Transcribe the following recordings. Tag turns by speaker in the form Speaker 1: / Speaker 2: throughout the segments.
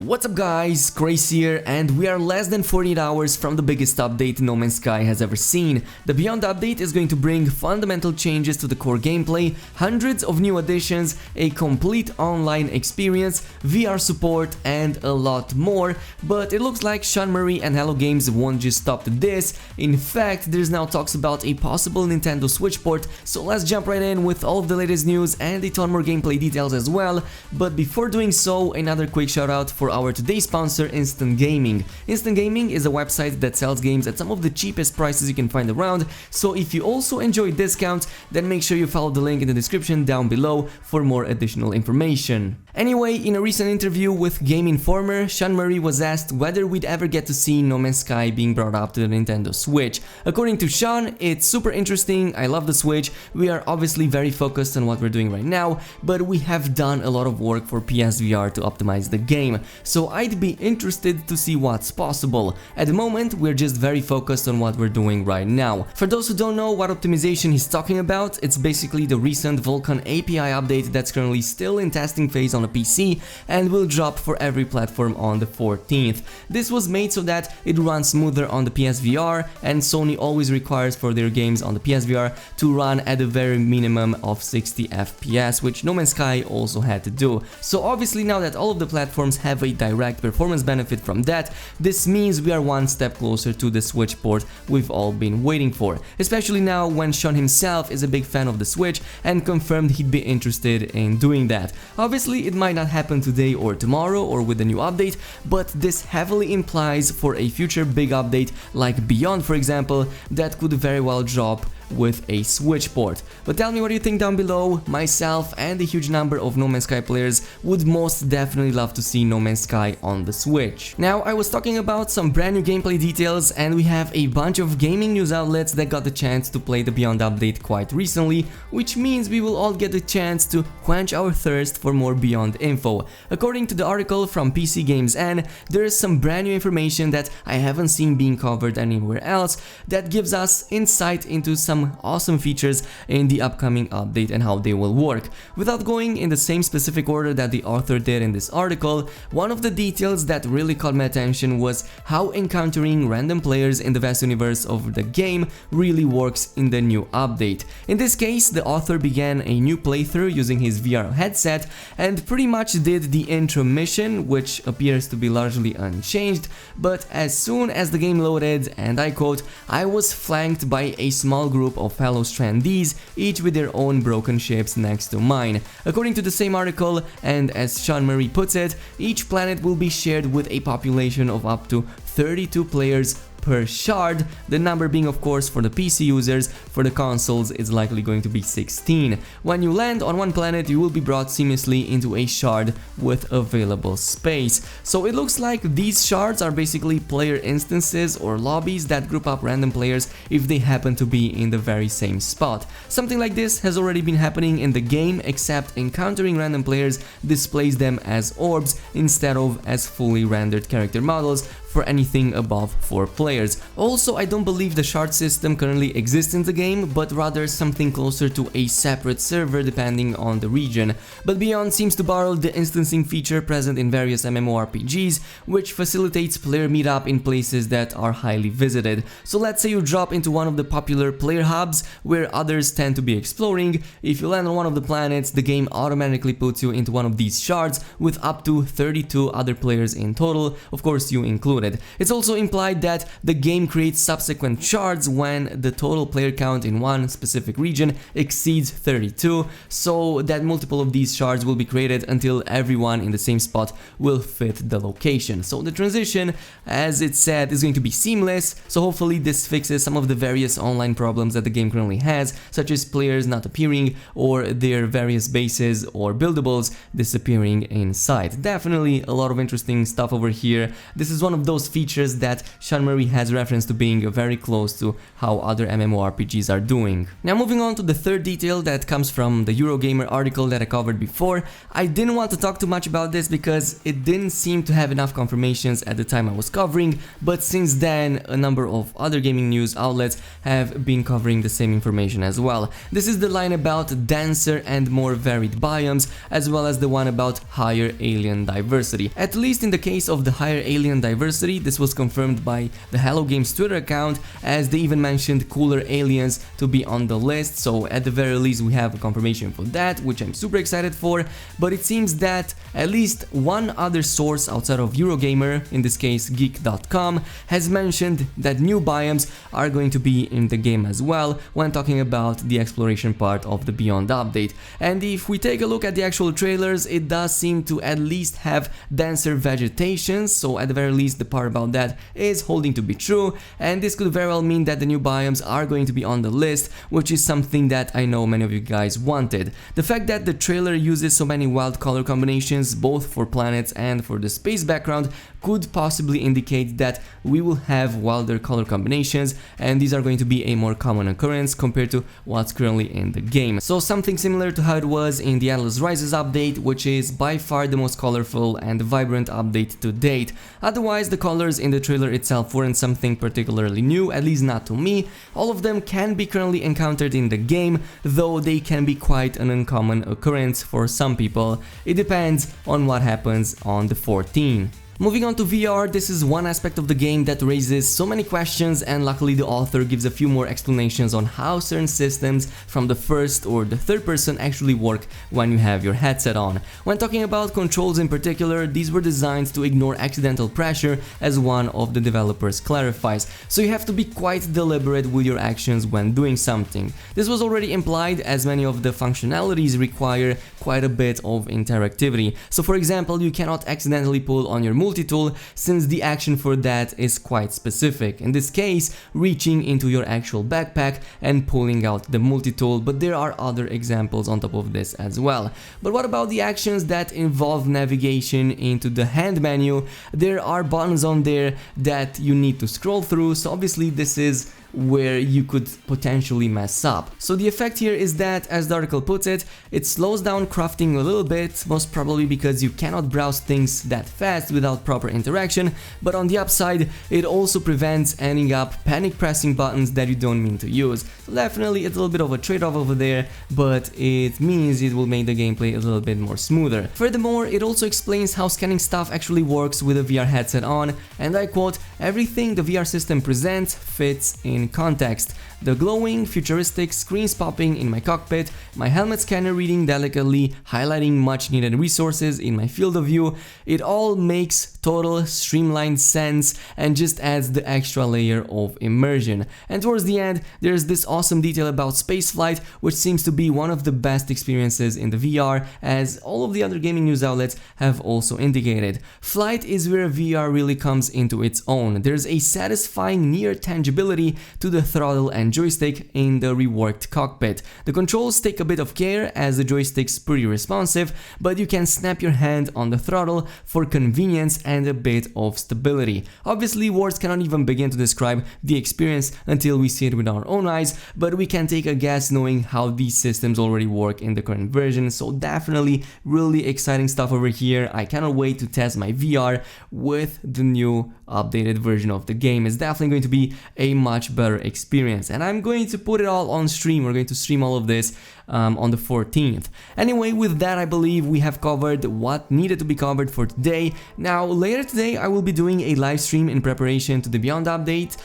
Speaker 1: What's up guys, Grace here, and we are less than 48 hours from the biggest update No Man's Sky has ever seen. The Beyond update is going to bring fundamental changes to the core gameplay, hundreds of new additions, a complete online experience, VR support and a lot more, but it looks like Sean Murray and Hello Games won't just stop at this. In fact, there's now talks about a possible Nintendo Switch port, so let's jump right in with all of the latest news and a ton more gameplay details as well. But before doing so, another quick shout out for our today's sponsor, Instant Gaming. Instant Gaming is a website that sells games at some of the cheapest prices you can find around, so if you also enjoy discounts, then make sure you follow the link in the description down below for more additional information. Anyway, in a recent interview with Game Informer, Sean Murray was asked whether we'd ever get to see No Man's Sky being brought up to the Nintendo Switch. According to Sean, it's super interesting, I love the Switch, we are obviously very focused on what we're doing right now, but we have done a lot of work for PSVR to optimize the game, so I'd be interested to see what's possible. At the moment, we're just very focused on what we're doing right now. For those who don't know what optimization he's talking about, it's basically the recent Vulkan API update that's currently still in testing phase on a PC and will drop for every platform on the 14th. This was made so that it runs smoother on the PSVR, and Sony always requires for their games on the PSVR to run at a very minimum of 60 FPS, which No Man's Sky also had to do. So obviously now that all of the platforms have a direct performance benefit from that, this means we are one step closer to the Switch port we've all been waiting for, especially now when Sean himself is a big fan of the Switch and confirmed he'd be interested in doing that. Obviously it might not happen today or tomorrow or with a new update, but this heavily implies for a future big update like Beyond, for example, that could very well drop with a Switch port. But tell me what you think down below. Myself and a huge number of No Man's Sky players would most definitely love to see No Man's Sky on the Switch. Now, I was talking about some brand new gameplay details, and we have a bunch of gaming news outlets that got the chance to play the Beyond update quite recently, which means we will all get the chance to quench our thirst for more Beyond info. According to the article from PC Games N, there is some brand new information that I haven't seen being covered anywhere else that gives us insight into some awesome features in the upcoming update and how they will work. Without going in the same specific order that the author did in this article, one of the details that really caught my attention was how encountering random players in the vast universe of the game really works in the new update. In this case, the author began a new playthrough using his VR headset and pretty much did the intro mission, which appears to be largely unchanged, but as soon as the game loaded, and I quote, "I was flanked by a small group of fellow strandees, each with their own broken ships next to mine." According to the same article, and as Sean Murray puts it, each planet will be shared with a population of up to 32 players per shard, the number being of course for the PC users. For the consoles it's likely going to be 16. When you land on one planet, you will be brought seamlessly into a shard with available space. So it looks like these shards are basically player instances or lobbies that group up random players if they happen to be in the very same spot. Something like this has already been happening in the game, except encountering random players displays them as orbs instead of as fully rendered character models for anything above 4 players. Also, I don't believe the shard system currently exists in the game, but rather something closer to a separate server depending on the region. But Beyond seems to borrow the instancing feature present in various MMORPGs, which facilitates player meetup in places that are highly visited. So let's say you drop into one of the popular player hubs where others tend to be exploring. If you land on one of the planets, the game automatically puts you into one of these shards with up to 32 other players in total, of course you included. It's also implied that the game creates subsequent shards when the total player count in one specific region exceeds 32, so that multiple of these shards will be created until everyone in the same spot will fit the location. So the transition, as it said, is going to be seamless, so hopefully this fixes some of the various online problems that the game currently has, such as players not appearing or their various bases or buildables disappearing inside. Definitely a lot of interesting stuff over here. This is one of those features that Sean Murray has referenced to being very close to how other MMORPGs are doing. Now moving on to the third detail that comes from the Eurogamer article that I covered before. I didn't want to talk too much about this because it didn't seem to have enough confirmations at the time I was covering, but since then a number of other gaming news outlets have been covering the same information as well. This is the line about denser and more varied biomes, as well as the one about higher alien diversity. At least in the case of the higher alien diversity, this was confirmed by the Hello Games Twitter account, as they even mentioned cooler aliens to be on the list, so at the very least we have a confirmation for that, which I'm super excited for. But it seems that at least one other source outside of Eurogamer, in this case geek.com, has mentioned that new biomes are going to be in the game as well when talking about the exploration part of the Beyond update. And if we take a look at the actual trailers, it does seem to at least have denser vegetation, so at the very least the part about that is holding to be true, and this could very well mean that the new biomes are going to be on the list, which is something that I know many of you guys wanted. The fact that the trailer uses so many wild color combinations both for planets and for the space background could possibly indicate that we will have wilder color combinations, and these are going to be a more common occurrence compared to what's currently in the game. So something similar to how it was in the Atlas Rises update, which is by far the most colorful and vibrant update to date. Otherwise, the colors in the trailer itself weren't something particularly new, at least not to me. All of them can be currently encountered in the game, though they can be quite an uncommon occurrence for some people. It depends on what happens on the 14. Moving on to VR, this is one aspect of the game that raises so many questions, and luckily the author gives a few more explanations on how certain systems from the first or the third person actually work when you have your headset on. When talking about controls in particular, these were designed to ignore accidental pressure, as one of the developers clarifies, so you have to be quite deliberate with your actions when doing something. This was already implied, as many of the functionalities require quite a bit of interactivity. So for example, you cannot accidentally pull on your multi-tool, since the action for that is quite specific. In this case, reaching into your actual backpack and pulling out the multi-tool, but there are other examples on top of this as well. But what about the actions that involve navigation into the hand menu? There are buttons on there that you need to scroll through, so obviously this is where you could potentially mess up. So the effect here is that, as the article puts it, it slows down crafting a little bit, most probably because you cannot browse things that fast without proper interaction, but on the upside, it also prevents ending up panic pressing buttons that you don't mean to use. So definitely a little bit of a trade-off over there, but it means it will make the gameplay a little bit more smoother. Furthermore, it also explains how scanning stuff actually works with a VR headset on, and I quote, "Everything the VR system presents fits in context. The glowing, futuristic screens popping in my cockpit, my helmet scanner reading delicately, highlighting much needed resources in my field of view, it all makes total streamlined sense and just adds the extra layer of immersion." And towards the end, there's this awesome detail about spaceflight, which seems to be one of the best experiences in the VR, as all of the other gaming news outlets have also indicated. Flight is where VR really comes into its own. There's a satisfying near tangibility to the throttle and joystick in the reworked cockpit. The controls take a bit of care, as the joystick's pretty responsive, but you can snap your hand on the throttle for convenience and a bit of stability. Obviously, words cannot even begin to describe the experience until we see it with our own eyes, but we can take a guess knowing how these systems already work in the current version, so definitely really exciting stuff over here. I cannot wait to test my VR with the new updated version of the game. It's definitely going to be a much better experience, and I'm going to put it all on stream. We're going to stream all of this on the 14th. Anyway, with that, I believe we have covered what needed to be covered for today. Now, later today, I will be doing a live stream in preparation to the Beyond update,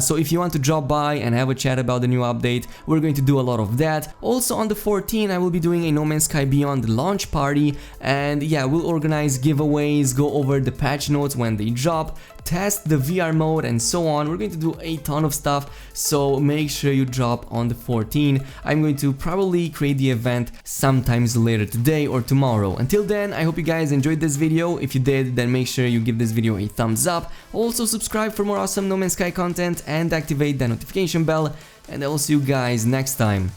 Speaker 1: so if you want to drop by and have a chat about the new update, we're going to do a lot of that. Also on the 14th, I will be doing a No Man's Sky Beyond launch party, and yeah, we'll organize giveaways, go over the patch notes when they drop, test the VR mode, and so on. We're going to do a ton of stuff, so make sure you drop on the 14th. I'm going to probably create the event sometimes later today or tomorrow. Until then, I hope you guys enjoyed this video. If you did, then make sure you give this video a thumbs up. Also subscribe for more awesome No Man's Sky content and activate the notification bell, and I will see you guys next time.